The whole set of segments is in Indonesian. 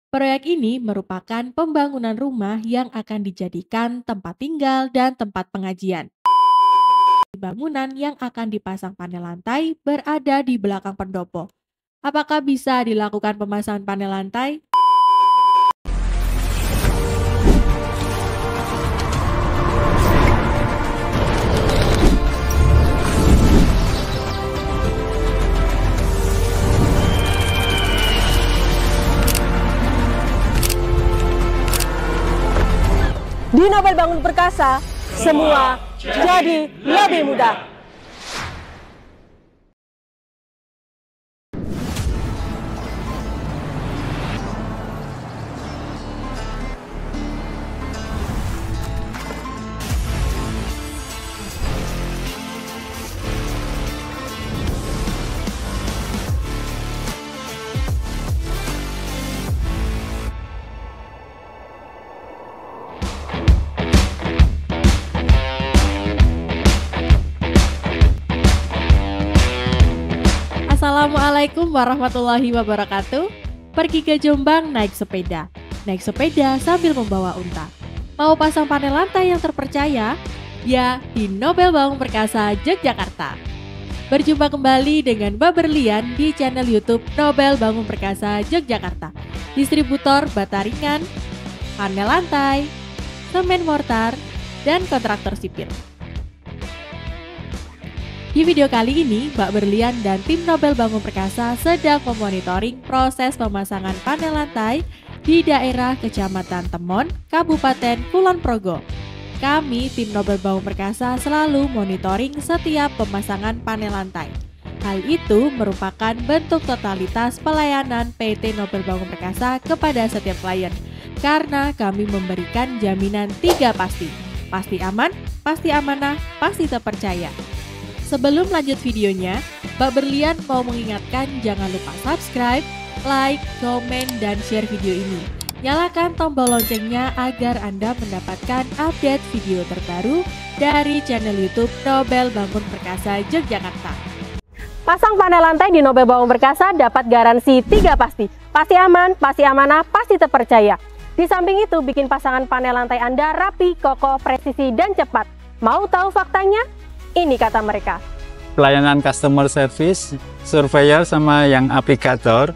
Proyek ini merupakan pembangunan rumah yang akan dijadikan tempat tinggal dan tempat pengajian. Bangunan yang akan dipasang panel lantai berada di belakang pendopo. Apakah bisa dilakukan pemasangan panel lantai? Di Nobel Bangun Perkasa, semua jadi lebih mudah. Assalamualaikum warahmatullahi wabarakatuh. Pergi ke Jombang naik sepeda. Naik sepeda sambil membawa unta. Mau pasang panel lantai yang terpercaya? Ya, di Nobel Bangun Perkasa, Yogyakarta. Berjumpa kembali dengan Mbak Berlian di channel YouTube Nobel Bangun Perkasa, Yogyakarta. Distributor bata ringan, panel lantai, semen mortar, dan kontraktor sipil. Di video kali ini, Mbak Berlian dan tim Nobel Bangun Perkasa sedang memonitoring proses pemasangan panel lantai di daerah Kecamatan Temon, Kabupaten Kulon Progo. Kami, tim Nobel Bangun Perkasa, selalu monitoring setiap pemasangan panel lantai. Hal itu merupakan bentuk totalitas pelayanan PT Nobel Bangun Perkasa kepada setiap klien, karena kami memberikan jaminan 3 pasti. Pasti aman, pasti amanah, pasti terpercaya. Sebelum lanjut videonya, Mbak Berlian mau mengingatkan jangan lupa subscribe, like, komen, dan share video ini. Nyalakan tombol loncengnya agar Anda mendapatkan update video terbaru dari channel YouTube Nobel Bangun Perkasa Yogyakarta. Pasang panel lantai di Nobel Bangun Perkasa dapat garansi 3 pasti. Pasti aman, pasti amanah, pasti terpercaya. Di samping itu, bikin pasangan panel lantai Anda rapi, kokoh, presisi, dan cepat. Mau tahu faktanya? Ini kata mereka. Pelayanan customer service, surveyor sama yang aplikator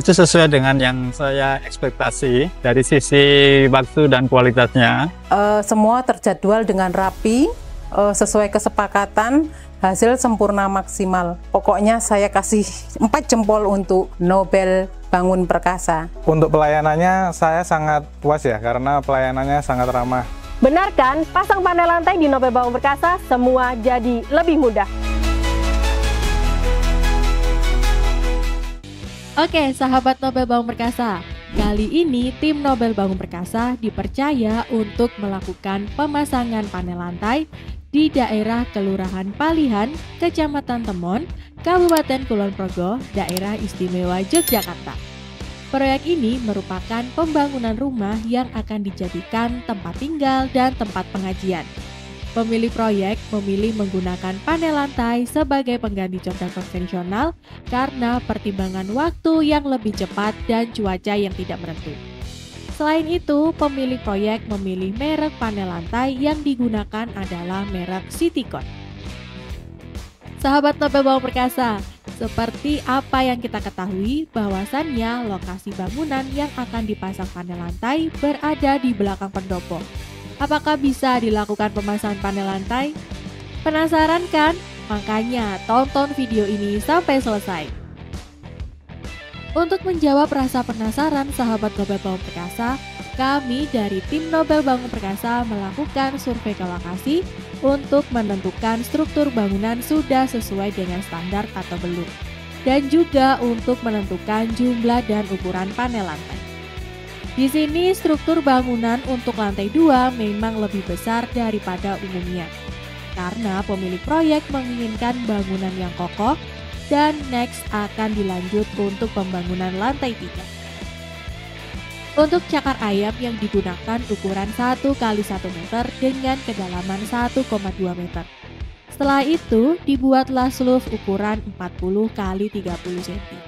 itu sesuai dengan yang saya ekspektasi dari sisi waktu dan kualitasnya. Semua terjadwal dengan rapi, sesuai kesepakatan, hasil sempurna maksimal. Pokoknya saya kasih 4 jempol untuk Nobel Bangun Perkasa. Untuk pelayanannya saya sangat puas ya, karena pelayanannya sangat ramah. Benar kan? Pasang panel lantai di Nobel Bangun Perkasa, semua jadi lebih mudah. Oke, sahabat Nobel Bangun Perkasa. Kali ini tim Nobel Bangun Perkasa dipercaya untuk melakukan pemasangan panel lantai di daerah Kelurahan Palihan, Kecamatan Temon, Kabupaten Kulon Progo, Daerah Istimewa Yogyakarta. Proyek ini merupakan pembangunan rumah yang akan dijadikan tempat tinggal dan tempat pengajian. Pemilik proyek memilih menggunakan panel lantai sebagai pengganti congkak konvensional karena pertimbangan waktu yang lebih cepat dan cuaca yang tidak menentu. Selain itu, pemilik proyek memilih merek panel lantai yang digunakan adalah merek Citycon. Sahabat Nobel Bangun Perkasa, seperti apa yang kita ketahui, bahwasannya lokasi bangunan yang akan dipasang panel lantai berada di belakang pendopo. Apakah bisa dilakukan pemasangan panel lantai? Penasaran kan? Makanya tonton video ini sampai selesai. Untuk menjawab rasa penasaran sahabat Nobel Bangun Perkasa, kami dari tim Nobel Bangun Perkasa melakukan survei ke lokasi untuk menentukan struktur bangunan sudah sesuai dengan standar atau belum, dan juga untuk menentukan jumlah dan ukuran panel lantai. Di sini struktur bangunan untuk lantai 2 memang lebih besar daripada umumnya, karena pemilik proyek menginginkan bangunan yang kokoh dan next akan dilanjut untuk pembangunan lantai 3. Untuk cakar ayam yang digunakan ukuran 1 x 1 meter dengan kedalaman 1,2 meter. Setelah itu, dibuatlah sluf ukuran 40 x 30 cm.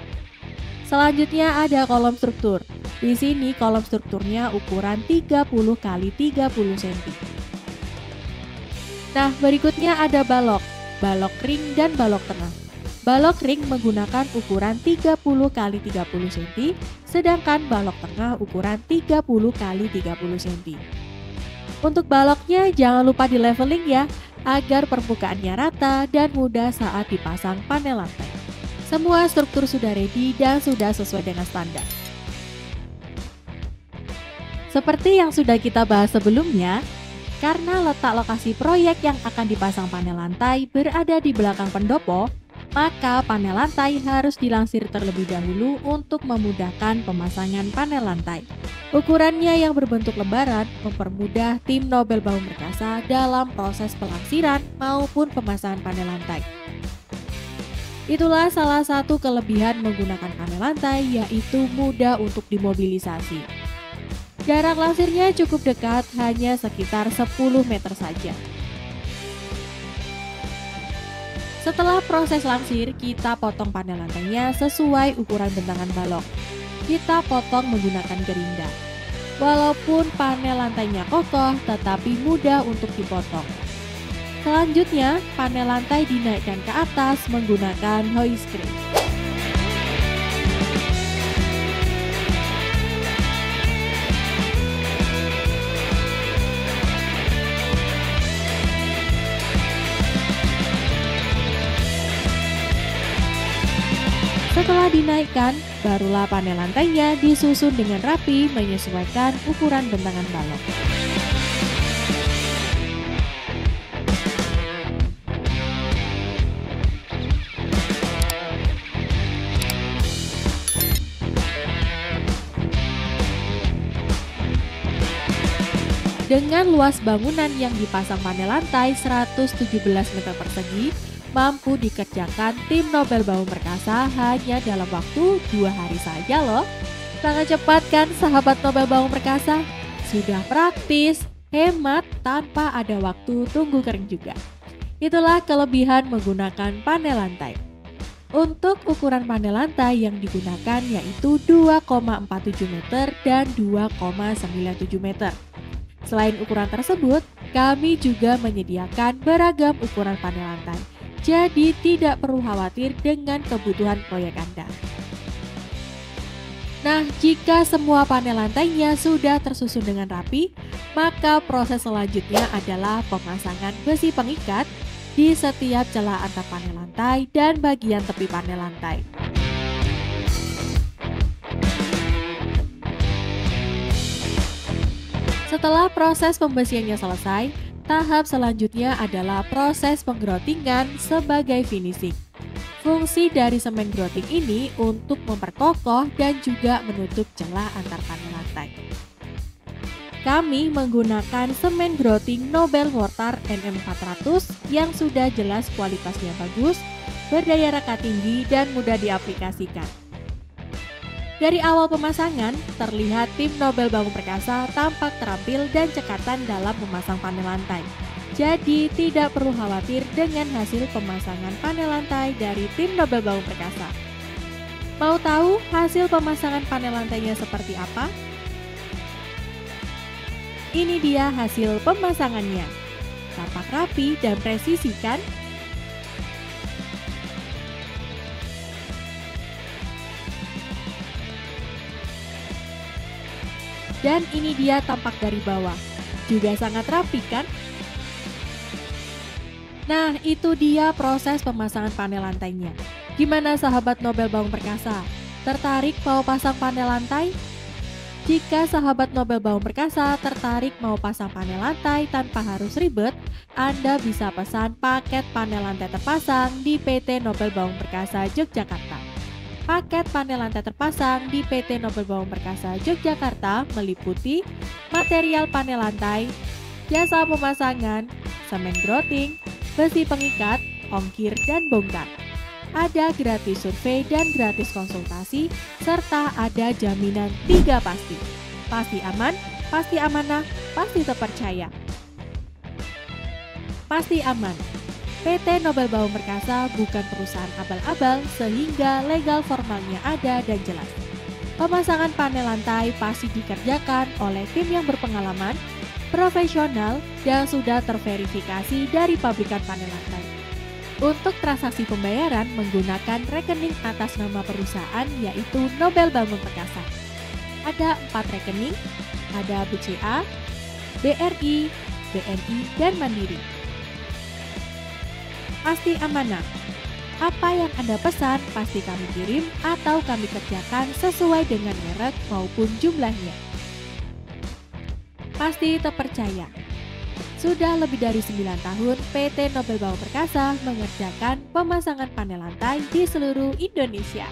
Selanjutnya ada kolom struktur. Di sini kolom strukturnya ukuran 30 x 30 cm. Nah, berikutnya ada balok ring dan balok tengah. Balok ring menggunakan ukuran 30 x 30 cm, sedangkan balok tengah ukuran 30 x 30 cm. Untuk baloknya jangan lupa di leveling ya, agar permukaannya rata dan mudah saat dipasang panel lantai. Semua struktur sudah ready dan sudah sesuai dengan standar. Seperti yang sudah kita bahas sebelumnya, karena letak lokasi proyek yang akan dipasang panel lantai berada di belakang pendopo, maka panel lantai harus dilansir terlebih dahulu untuk memudahkan pemasangan panel lantai. Ukurannya yang berbentuk lembaran mempermudah tim Nobel Bangun Perkasa dalam proses pelansiran maupun pemasangan panel lantai. Itulah salah satu kelebihan menggunakan panel lantai, yaitu mudah untuk dimobilisasi. Jarak lansirnya cukup dekat, hanya sekitar 10 meter saja. Setelah proses lansir, kita potong panel lantainya sesuai ukuran bentangan balok. Kita potong menggunakan gerinda. Walaupun panel lantainya kokoh, tetapi mudah untuk dipotong. Selanjutnya, panel lantai dinaikkan ke atas menggunakan hoist crane. Setelah dinaikkan, barulah panel lantainya disusun dengan rapi menyesuaikan ukuran bentangan balok. Dengan luas bangunan yang dipasang panel lantai 117 meter persegi, mampu dikerjakan tim Nobel Bangun Perkasa hanya dalam waktu 2 hari saja loh. Sangat cepat kan sahabat Nobel Bangun Perkasa? Sudah praktis, hemat tanpa ada waktu tunggu kering juga. Itulah kelebihan menggunakan panel lantai. Untuk ukuran panel lantai yang digunakan yaitu 2,47 meter dan 2,97 meter. Selain ukuran tersebut, kami juga menyediakan beragam ukuran panel lantai. Jadi tidak perlu khawatir dengan kebutuhan proyek Anda. Nah, jika semua panel lantainya sudah tersusun dengan rapi, maka proses selanjutnya adalah pemasangan besi pengikat di setiap celah antar panel lantai dan bagian tepi panel lantai. Setelah proses pembesiannya selesai, tahap selanjutnya adalah proses penggrotingan sebagai finishing. Fungsi dari semen growting ini untuk memperkokoh dan juga menutup celah antar panel lantai. Kami menggunakan semen growting Nobel Mortar NM400 yang sudah jelas kualitasnya bagus, berdaya rekat tinggi, dan mudah diaplikasikan. Dari awal pemasangan, terlihat tim Nobel Bangun Perkasa tampak terampil dan cekatan dalam memasang panel lantai. Jadi, tidak perlu khawatir dengan hasil pemasangan panel lantai dari tim Nobel Bangun Perkasa. Mau tahu hasil pemasangan panel lantainya seperti apa? Ini dia hasil pemasangannya. Tampak rapi dan presisi kan? Dan ini dia tampak dari bawah, juga sangat rapi kan? Nah, itu dia proses pemasangan panel lantainya. Gimana sahabat Nobel Bangun Perkasa? Tertarik mau pasang panel lantai? Jika sahabat Nobel Bangun Perkasa tertarik mau pasang panel lantai tanpa harus ribet, Anda bisa pesan paket panel lantai terpasang di PT Nobel Bangun Perkasa Yogyakarta. Paket panel lantai terpasang di PT Nobel Bangun Perkasa Yogyakarta meliputi material panel lantai, jasa pemasangan, semen growting, besi pengikat, ongkir, dan bongkar. Ada gratis survei dan gratis konsultasi, serta ada jaminan 3 pasti. Pasti aman, pasti amanah, pasti terpercaya. Pasti aman. PT Nobel Bangun Perkasa bukan perusahaan abal-abal sehingga legal formalnya ada dan jelas. Pemasangan panel lantai pasti dikerjakan oleh tim yang berpengalaman, profesional, dan sudah terverifikasi dari pabrikan panel lantai. Untuk transaksi pembayaran menggunakan rekening atas nama perusahaan yaitu Nobel Bangun Perkasa. Ada 4 rekening, ada BCA, BRI, BNI, dan Mandiri. Pasti amanah. Apa yang Anda pesan pasti kami kirim atau kami kerjakan sesuai dengan merek maupun jumlahnya. Pasti terpercaya. Sudah lebih dari 9 tahun PT Nobel Bangun Perkasa mengerjakan pemasangan panel lantai di seluruh Indonesia.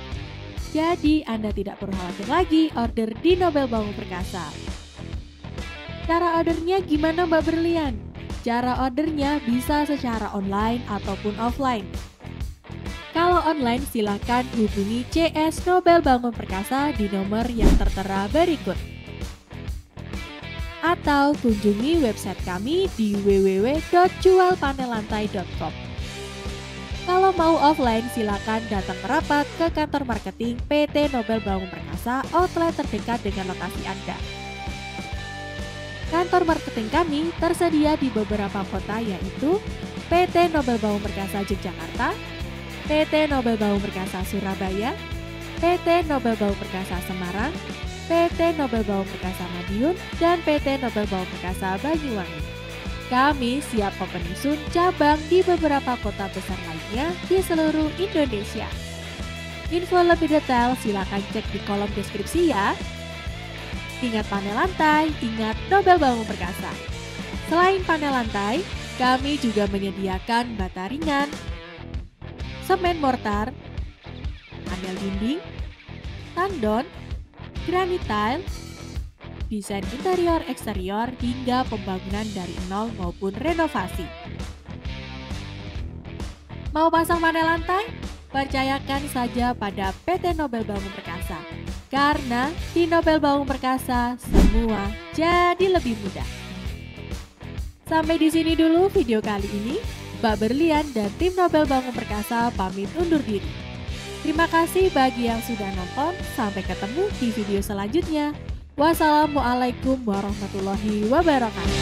Jadi Anda tidak perlu khawatir lagi order di Nobel Bangun Perkasa. Cara ordernya gimana Mbak Berlian? Cara ordernya bisa secara online ataupun offline. Kalau online silakan hubungi CS Nobel Bangun Perkasa di nomor yang tertera berikut. Atau kunjungi website kami di www.jualpanellantai.com. Kalau mau offline silakan datang merapat ke kantor marketing PT Nobel Bangun Perkasa outlet terdekat dengan lokasi Anda. Kantor marketing kami tersedia di beberapa kota yaitu PT Nobel Bangun Perkasa Yogyakarta, PT Nobel Bangun Perkasa Surabaya, PT Nobel Bangun Perkasa Semarang, PT Nobel Bangun Perkasa Madiun, dan PT Nobel Bangun Perkasa Banyuwangi. Kami siap open soon cabang di beberapa kota besar lainnya di seluruh Indonesia. Info lebih detail silakan cek di kolom deskripsi ya. Ingat panel lantai, ingat Nobel Bangun Perkasa. Selain panel lantai, kami juga menyediakan bata ringan, semen mortar, panel dinding, tandon, granit tile, desain interior eksterior hingga pembangunan dari nol maupun renovasi. Mau pasang panel lantai? Percayakan saja pada PT Nobel Bangun Perkasa. Karena di Nobel Bangun Perkasa semua jadi lebih mudah. Sampai di sini dulu video kali ini. Mbak Berlian dan tim Nobel Bangun Perkasa pamit undur diri. Terima kasih bagi yang sudah nonton. Sampai ketemu di video selanjutnya. Wassalamualaikum warahmatullahi wabarakatuh.